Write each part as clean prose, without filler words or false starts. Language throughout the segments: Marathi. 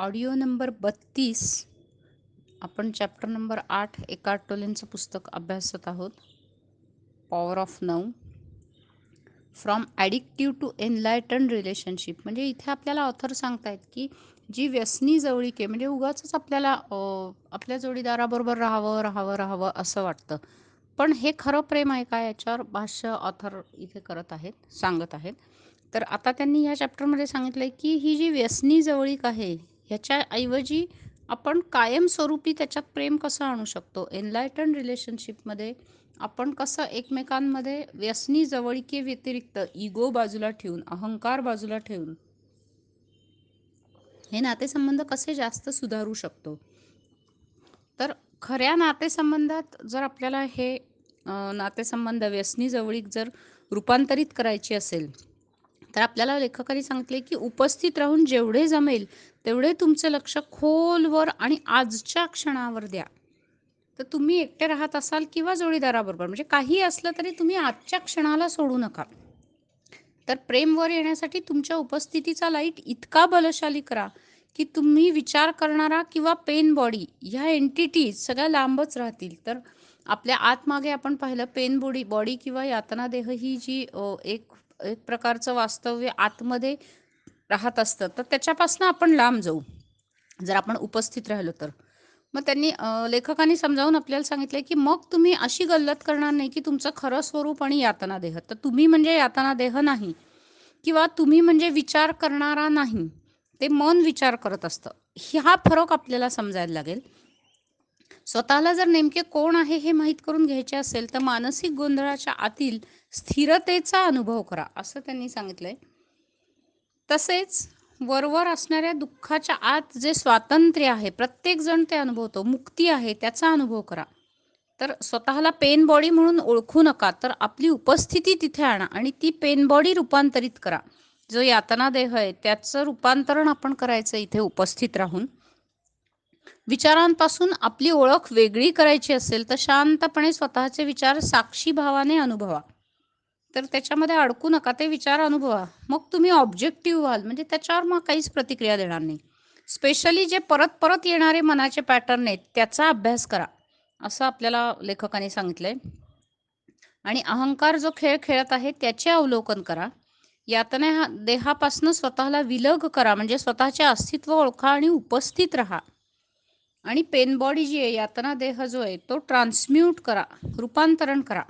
Audio number 32. आपण चॅप्टर नंबर 8 एकार्ट टोलेंचं पुस्तक अभ्यासत आहोत. Power of now. From addictive to enlighten relationship. म्हणजे इथे आपल्याला ऑथर सांगतायत की जी व्यसनी जवळीक आहे, म्हणजे उगाचच आपल्याला आपल्या जोडीदाराबरोबर राहावं राहावं राहावं असं वाटतं. पण हे खरं प्रेम आहे का, याच्यावर भाष्य ऑथर इथे करत आहेत, सांगत आहेत. तर आता त्यांनी या चॅप्टरमध्ये सांगितलं आहे की ही जी व्यसनी जवळीक आहे ह्याच्याऐवजी आपण कायमस्वरूपी त्याच्यात प्रेम कसं आणू शकतो. एनलायटन रिलेशनशिपमध्ये आपण कसं एकमेकांमध्ये व्यसनी जवळिकेव्यतिरिक्त इगो बाजूला ठेवून, अहंकार बाजूला ठेवून हे नातेसंबंध कसे जास्त सुधारू शकतो. तर खऱ्या नातेसंबंधात जर आपल्याला हे नातेसंबंध व्यसनी जवळीक जर रूपांतरित करायची असेल, तर आपल्याला लेखकाने सांगितले की उपस्थित राहून जेवढे जमेल तेवढे तुमचे लक्ष खोलवर आणि आजच्या क्षणावर द्या. तर तुम्ही एकटे राहत असाल किंवा जोडीदाराबरोबर, म्हणजे काही असलं तरी तुम्ही आजच्या क्षणाला सोडू नका. तर प्रेमवर येण्यासाठी तुमच्या उपस्थितीचा लाईट इतका बलशाली करा की तुम्ही विचार करणारा किंवा पेन बॉडी ह्या एंटिटीज सगळ्या लांबच राहतील. तर आपल्या आतमागे आपण पाहिलं, पेन बॉडी बॉडी किंवा यातना देह ही जी एक एक प्रकारचं वास्तव्य आतमध्ये राहत असतं, तर त्याच्यापासून आपण लांब जाऊ जर आपण उपस्थित राहिलो तर. मग त्यांनी लेखकांनी समजावून आपल्याला सांगितलं की मग तुम्ही अशी गल्लत करणार नाही की तुमचं खरं स्वरूप आणि यातना देह. तर तुम्ही म्हणजे यातना देह नाही, किंवा तुम्ही म्हणजे विचार करणारा नाही, ते मन विचार करत असतं. हा फरक आपल्याला समजायला लागेल. स्वतःला जर नेमके कोण आहे हे माहीत करून घ्यायचे असेल तर मानसिक गोंधळाच्या आतील स्थिरतेचा अनुभव करा, असं त्यांनी सांगितलंय. तसेच वरवर असणाऱ्या दुःखाच्या आत जे स्वातंत्र्य आहे, प्रत्येक जण ते अनुभवतो, मुक्ती आहे, त्याचा अनुभव करा. तर स्वतःला पेन बॉडी म्हणून ओळखू नका, तर आपली उपस्थिती तिथे आणा आणि ती पेन बॉडी रूपांतरित करा. जो यातना देह आहे त्याचं रूपांतरण आपण करायचं इथे उपस्थित राहून. विचारांपासून आपली ओळख वेगळी करायची असेल तर शांतपणे स्वतःचे विचार साक्षी भावाने अनुभवा. तर त्याच्यामध्ये अडकू नका, ते विचार अनुभवा. मग तुम्ही ऑब्जेक्टिव्ह व्हाल, म्हणजे त्याच्यावर मग काहीच प्रतिक्रिया देणार नाही. स्पेशली जे परत परत येणारे मनाचे पॅटर्न आहेत त्याचा अभ्यास करा, असं आपल्याला लेखकाने सांगितलंय. आणि अहंकार जो खेळ खेळत आहे त्याचे अवलोकन करा. यातना देहापासून स्वतःला विलग करा, म्हणजे स्वतःचे अस्तित्व ओळखा आणि उपस्थित राहा. आणि पेन बॉडी जी आहे, यातना देह जो आहे, तो ट्रान्सम्यूट करा, रूपांतरण करा.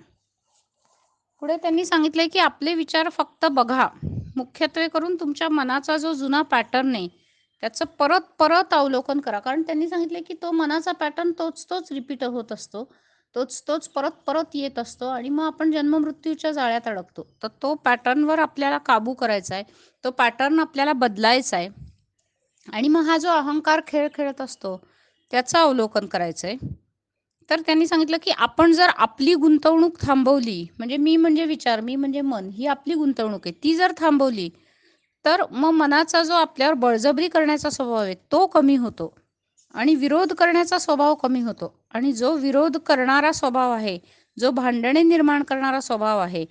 पुढे त्यांनी सांगितलंय की आपले विचार फक्त बघा. मुख्यत्वे करून तुमच्या मनाचा जो जुना पॅटर्न आहे त्याचं परत परत अवलोकन करा. कारण त्यांनी सांगितलं की तो मनाचा पॅटर्न तोच तोच रिपीट होत असतो, तोच तोच परत परत येत असतो आणि मग आपण जन्ममृत्यूच्या जाळ्यात अडकतो. तर तो पॅटर्नवर आपल्याला काबू करायचा आहे, तो पॅटर्न आपल्याला बदलायचा आहे. आणि मग हा जो अहंकार खेळ खेळत असतो त्याचं अवलोकन करायचं आहे. तर त्यांनी सांगितलं की आपण जर आपली गुंतवणूक थांबवली, म्हणजे मी म्हणजे विचार, मी म्हणजे मन, ही आपली गुंतवणूक आहे, ती जर थांबवली तर मग मनाचा जो आपल्यावर बळजबरी करण्याचा स्वभाव आहे तो कमी होतो आणि विरोध करण्याचा स्वभाव कमी होतो. आणि जो विरोध करणारा स्वभाव आहे, जो भांडणे निर्माण करणारा स्वभाव आहे,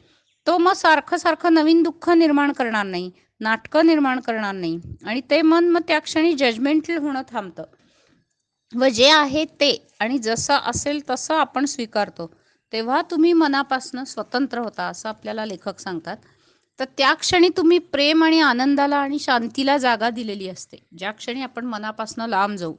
तो मग सारखं सारखं नवीन दुःख निर्माण करणार नाही, नाटकं निर्माण करणार नाही. आणि ते मन मग त्या क्षणी जजमेंटल होणं थांबतं व जे आहे ते आणि जसं असेल तसं आपण स्वीकारतो. तेव्हा तुम्ही मनापासून स्वतंत्र होता, असं आपल्याला लेखक सांगतात. तर त्या क्षणी तुम्ही प्रेम आणि आनंदाला आणि शांतीला जागा दिलेली असते, ज्या क्षणी आपण मनापासून लांब जाऊ.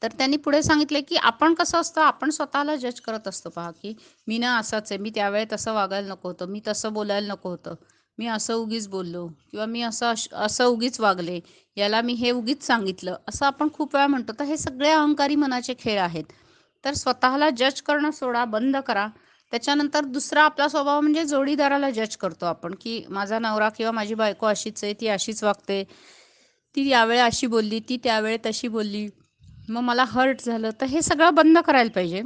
तर त्यांनी पुढे सांगितले की आपण कसं असतं, आपण स्वतःला जज करत असतो. पहा की मी ना असाच आहे, मी त्यावेळी तसं वागायला नको होतं, मी तसं बोलायला नको होतं, मी असं उगीच बोललो, किंवा मी असं असं उगीच वागले, याला मी हे उगीच सांगितलं, असं आपण खूप वेळा म्हणतो. तर हे सगळे अहंकारी मनाचे खेळ आहेत. तर स्वतःला जज करणं सोडा, बंद करा. त्याच्यानंतर दुसरा आपला स्वभाव म्हणजे जोडीदाराला जज करतो आपण की माझा नवरा किंवा माझी बायको अशीच आहे, ती अशीच वागते, ती यावेळी अशी बोलली, ती त्यावेळी तशी बोलली, मग मला हर्ट झालं. तर हे सगळं बंद करायला पाहिजे.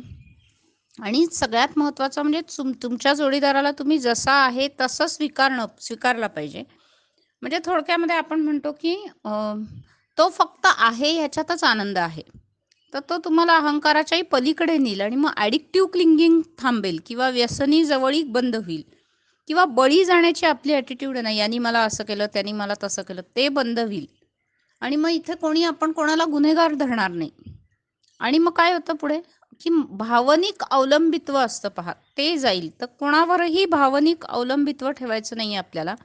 आणि सगळ्यात महत्त्वाचं म्हणजे तुमच्या जोडीदाराला तुम्ही जसा आहे तसं स्वीकारला पाहिजे. म्हणजे थोडक्यामध्ये आपण म्हणतो की तो फक्त आहे ह्याच्यातच आनंद आहे. तर तो तुम्हाला अहंकाराच्याही पलीकडे नेईल आणि मग ॲडिक्टिव्ह क्लिंगिंग थांबेल किंवा व्यसनी जवळीक बंद होईल किंवा बळी जाण्याची आपली ॲटिट्यूड आहे ना, यांनी मला असं केलं, त्यांनी मला तसं केलं, ते बंद होईल. आणि मग इथे आपण कोणाला गुन्हेगार धरणार नाही. आणि मग काय होतं पुढे, की भावनिक अवलंबित्व असतं पहा, ते जाईल. तर कोणावरही भावनिक अवलंबित्व ठेवायचं नाही आपल्याला.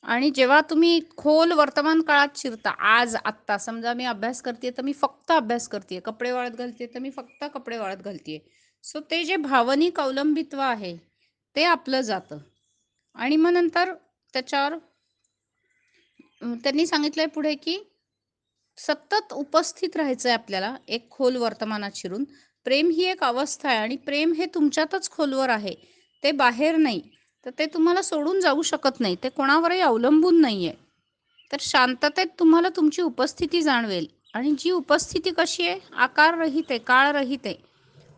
आणि जेव्हा तुम्ही खोल वर्तमान काळात शिरता, आज आत्ता समजा मी अभ्यास करते तर मी फक्त अभ्यास करते, कपडे वाळत घालते तर मी फक्त कपडे वाळत घालते. सो ते जे भावनिक अवलंबित्व आहे ते आपलं जातं. आणि मग नंतर त्याच्यावर त्यांनी सांगितलंय पुढे, की सतत उपस्थित राहायचं आहे आपल्याला एक खोल वर्तमानात शिरून. प्रेम ही एक अवस्था आहे आणि प्रेम हे तुमच्यातच खोलवर आहे, ते बाहेर नाही. तर ते तुम्हाला सोडून जाऊ शकत नाही, ते कोणावरही अवलंबून नाही आहे. तर शांततेत तुम्हाला तुमची उपस्थिती जाणवेल. आणि जी उपस्थिती कशी आहे, आकाररहित आहे, काळरहित आहे.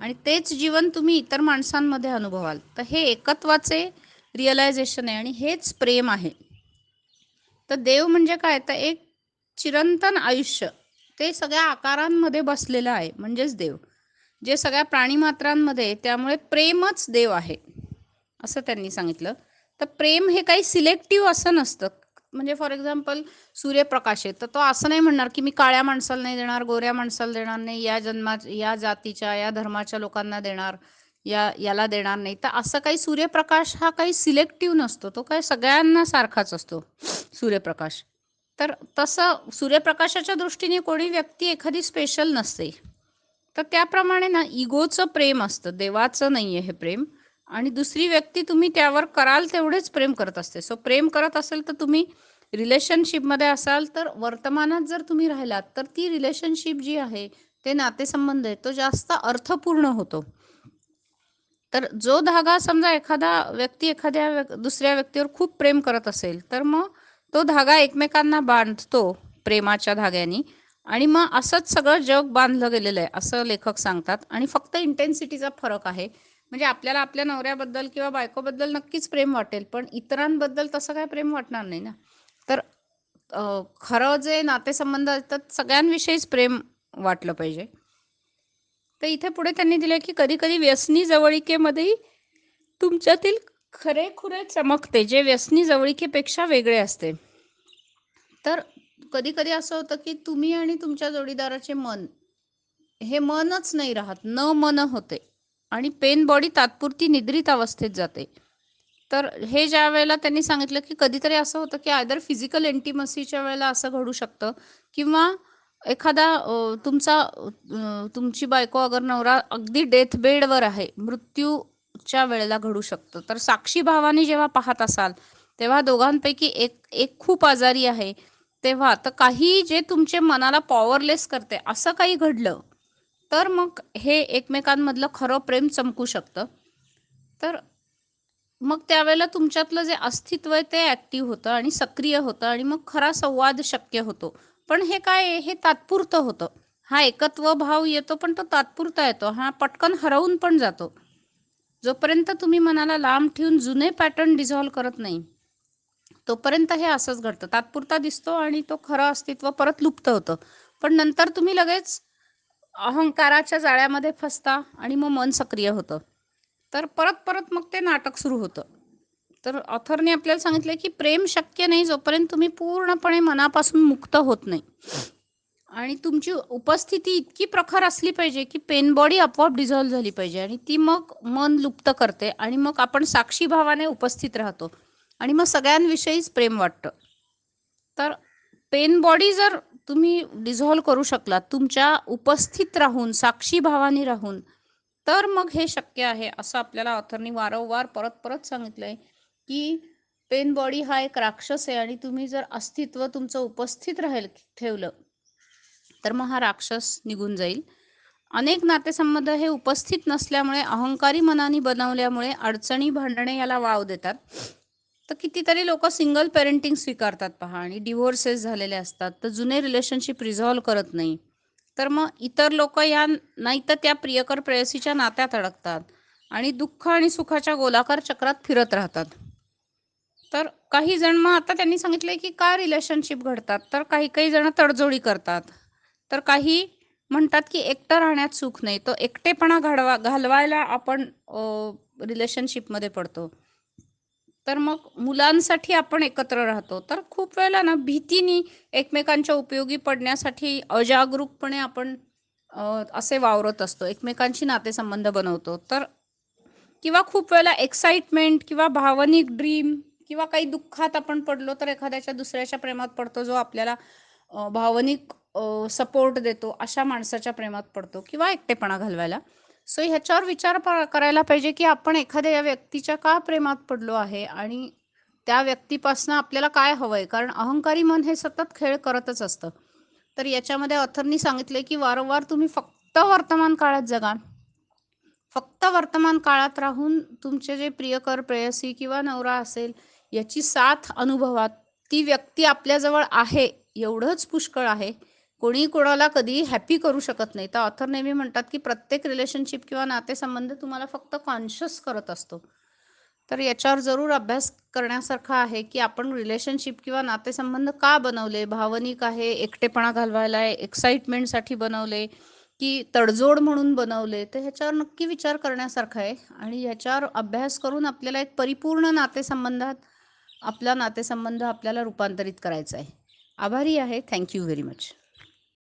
आणि तेच जीवन तुम्ही इतर माणसांमध्ये अनुभवाल. तर हे एकत्वाचे रिअलायझेशन आहे आणि हेच प्रेम आहे. तर देव म्हणजे काय, तर एक चिरंतन आयुष्य, ते सगळ्या आकारांमध्ये बसलेलं आहे, म्हणजेच देव जे सगळ्या प्राणीमात्रांमध्ये आहे, त्यामुळे प्रेमच देव आहे असं त्यांनी सांगितलं. तर प्रेम हे काही सिलेक्टिव्ह असं नसतं. म्हणजे फॉर एक्झाम्पल सूर्यप्रकाश आहे, तर तो असं नाही म्हणणार की मी काळ्या माणसाला नाही देणार, गोऱ्या माणसाला देणार नाही, या जन्माच्या या जातीच्या या धर्माच्या लोकांना देणार, याला देणार नाही. तर असं काही सूर्यप्रकाश हा काही सिलेक्टिव्ह नसतो, तो काय सगळ्यांना सारखाच असतो सूर्यप्रकाश. तर तसं सूर्यप्रकाशाच्या दृष्टीने कोणी व्यक्ती एखादी स्पेशल नसते. तर त्याप्रमाणे ना इगोचं प्रेम असतं, देवाचं नाही आहे हे प्रेम. आणि दुसरी व्यक्ती तुम्ही त्यावर कराल तेवढेच प्रेम करत असते. सो प्रेम करत असेल तर तुम्ही रिलेशनशिपमध्ये असाल, तर वर्तमानात जर तुम्ही राहिलात तर ती रिलेशनशिप जी आहे, ते नातेसंबंध आहे, तो जास्त अर्थपूर्ण होतो. तर जो धागा समजा एखादा व्यक्ती दुसऱ्या व्यक्तीवर खूप प्रेम करत असेल, तर मग तो धागा एकमेकांना बांधतो प्रेमाच्या धाग्याने. आणि मग असंच सगळं जग बांधलं गेलेलं आहे असं लेखक सांगतात. आणि फक्त इंटेन्सिटीचा फरक आहे. म्हणजे आपल्याला आपल्या नवऱ्याबद्दल किंवा बायकोबद्दल नक्कीच प्रेम वाटेल, पण इतरांबद्दल तसं काय प्रेम वाटणार नाही ना. तर खरं जे नातेसंबंध असतात सगळ्यांविषयीच प्रेम वाटलं पाहिजे. तर इथे पुढे त्यांनी दिले, की कधी कधी व्यसनी जवळिकेमध्येही तुमच्यातील खरेखुरे चमकते, जे व्यसनी जवळिकेपेक्षा वेगळे असते. तर कधी कधी असं होतं की तुम्ही आणि तुमच्या जोडीदाराचे मन हे मनच नाही राहत, न मन होते. आणि पेन बॉडी तात्पुरती निद्रित अवस्थेत जाते. तर हे ज्या वेळेला त्यांनी सांगितलं, की कधीतरी असं होतं की आयदर फिजिकल इंटिमसीच्या वेळेला असं घडू शकतं, किंवा एखादा तुमची बायको अगर नवरा अगदी डेथ बेडवर आहे, मृत्यूच्या वेळेला घडू शकतं. तर साक्षी भावाने जेव्हा पाहत असाल, तेव्हा दोघांपैकी एक एक खूप आजारी आहे, तेव्हा तर काही जे तुमचे मनाला पॉवरलेस करते असं काही घडलं, तर मग हे एकमेकांमधलं खरं प्रेम चमकू शकतं. तर मग त्यावेळेला तुमच्यातलं जे अस्तित्व आहे ते ॲक्टिव्ह होतं आणि सक्रिय होतं आणि मग खरा संवाद शक्य होतो. पण हे काय आहे, हे तात्पुरतं होतं. हा एकत्व भाव येतो पण तो तात्पुरता येतो. हा पटकन हरवून पण जातो. जोपर्यंत तुम्ही मनाला लांब ठेवून जुने पॅटर्न डिझॉल्व्ह करत नाही, तोपर्यंत हे असंच घडतं. तात्पुरता दिसतो आणि तो खरं अस्तित्व परत लुप्त होतं. पण नंतर तुम्ही लगेच अहंकाराच्या जाळ्यामध्ये फसता आणि मग मन सक्रिय होतं. तर परत परत मग ते नाटक सुरू होतं. तर ऑथरने आपल्याला सांगितलं, की प्रेम शक्य नाही जोपर्यंत तुम्ही पूर्णपणे मनापासून मुक्त होत नाही. आणि तुमची उपस्थिती इतकी प्रखर असली पाहिजे, की पेन बॉडी आपोआप डिझॉल्व्ह झाली पाहिजे आणि ती मग मन लुप्त करते आणि मग आपण साक्षी भावाने उपस्थित राहतो आणि मग सगळ्यांविषयीच प्रेम वाटतं. तर पेन बॉडी जर तुम्ही डिझॉल्व्ह करू शकलात तुमच्या उपस्थित राहून, साक्षी भावाने राहून, तर मग हे शक्य आहे असं आपल्याला ऑथरनी वारंवार परत परत सांगितलंय, की पेन बॉडी हा एक राक्षस आहे आणि तुम्ही जर अस्तित्व तुमचं उपस्थित ठेवलं, तर मग हा राक्षस निघून जाईल. अनेक नातेसंबंध हे उपस्थित नसल्यामुळे, अहंकारी मनाने बनवल्यामुळे अडचणी, भांडणे याला वाव देतात. तर कितीतरी लोक सिंगल पेरेंटिंग स्वीकारतात पहा आणि डिव्होर्सेस झालेले असतात. तर जुने रिलेशनशिप रिझॉल्व्ह करत नाही. तर मग इतर लोक या नाही तर त्या प्रियकर प्रेयसीच्या नात्यात अडकतात आणि दुःख आणि सुखाच्या गोलाकार चक्रात फिरत राहतात. तर काही जण, मग आता त्यांनी सांगितलंय की का रिलेशनशिप घडतात, तर काही काही जण तडजोडी करतात. तर काही म्हणतात की एकटं राहण्यात सुख नाही, तो एकटेपणा घालवायला आपण रिलेशनशिपमध्ये पडतो. तर मग मुलांसाठी आपण एकत्र राहतो. तर खूप वेळेला ना भीतीनी एकमेकांच्या उपयोगी पडण्यासाठी अजागरूकपणे आपण असे वावरत असतो. एकमेकांशी नातेसंबंध बनवतो. तर किंवा खूप वेळेला एक्साइटमेंट किंवा भावनिक ड्रीम किंवा काही दुःखात आपण पडलो तर एखाद्याच्या दुसऱ्याच्या प्रेमात पडतो जो आपल्याला भावनिक सपोर्ट देतो अशा माणसाच्या प्रेमात पडतो किंवा एकटेपणा घालवायला. सो ह्याच्यावर विचार करायला पाहिजे की आपण एखाद्या या व्यक्तीच्या का प्रेमात पडलो आहे आणि त्या व्यक्तीपासनं आपल्याला काय हवंय, कारण अहंकारी मन हे सतत खेळ करतच असतं. तर याच्यामध्ये ऑथरनी सांगितले की वारंवार तुम्ही फक्त वर्तमान काळात जगा. फक्त वर्तमान काळात राहून तुमचे जे प्रियकर, प्रेयसी किंवा नवरा असेल, याची साथ अनुभवा. ती व्यक्ती आपल्याजवळ आहे, एवढंच पुष्कळ आहे. कोणी कोणाला कधीही हॅपी करू शकत नाही. तर ऑथर नेहमी म्हणतात, की प्रत्येक रिलेशनशिप किंवा नातेसंबंध तुम्हाला फक्त कॉन्शियस करत असतो. तर याच्यावर जरूर अभ्यास करण्यासारखा आहे, की आपण रिलेशनशिप किंवा नातेसंबंध का बनवले? भावनिक आहे, एकटेपणा घालवायला आहे, एक्साइटमेंटसाठी बनवले, की तडजोड म्हणून बनवले. तर ह्याच्यावर नक्की विचार करण्यासारखा आहे आणि ह्याच्यावर अभ्यास करून आपल्याला एक परिपूर्ण नातेसंबंधात आपला नातेसंबंध आपल्याला रूपांतरित करायचा आहे. आभारी आहे. Thank you very much.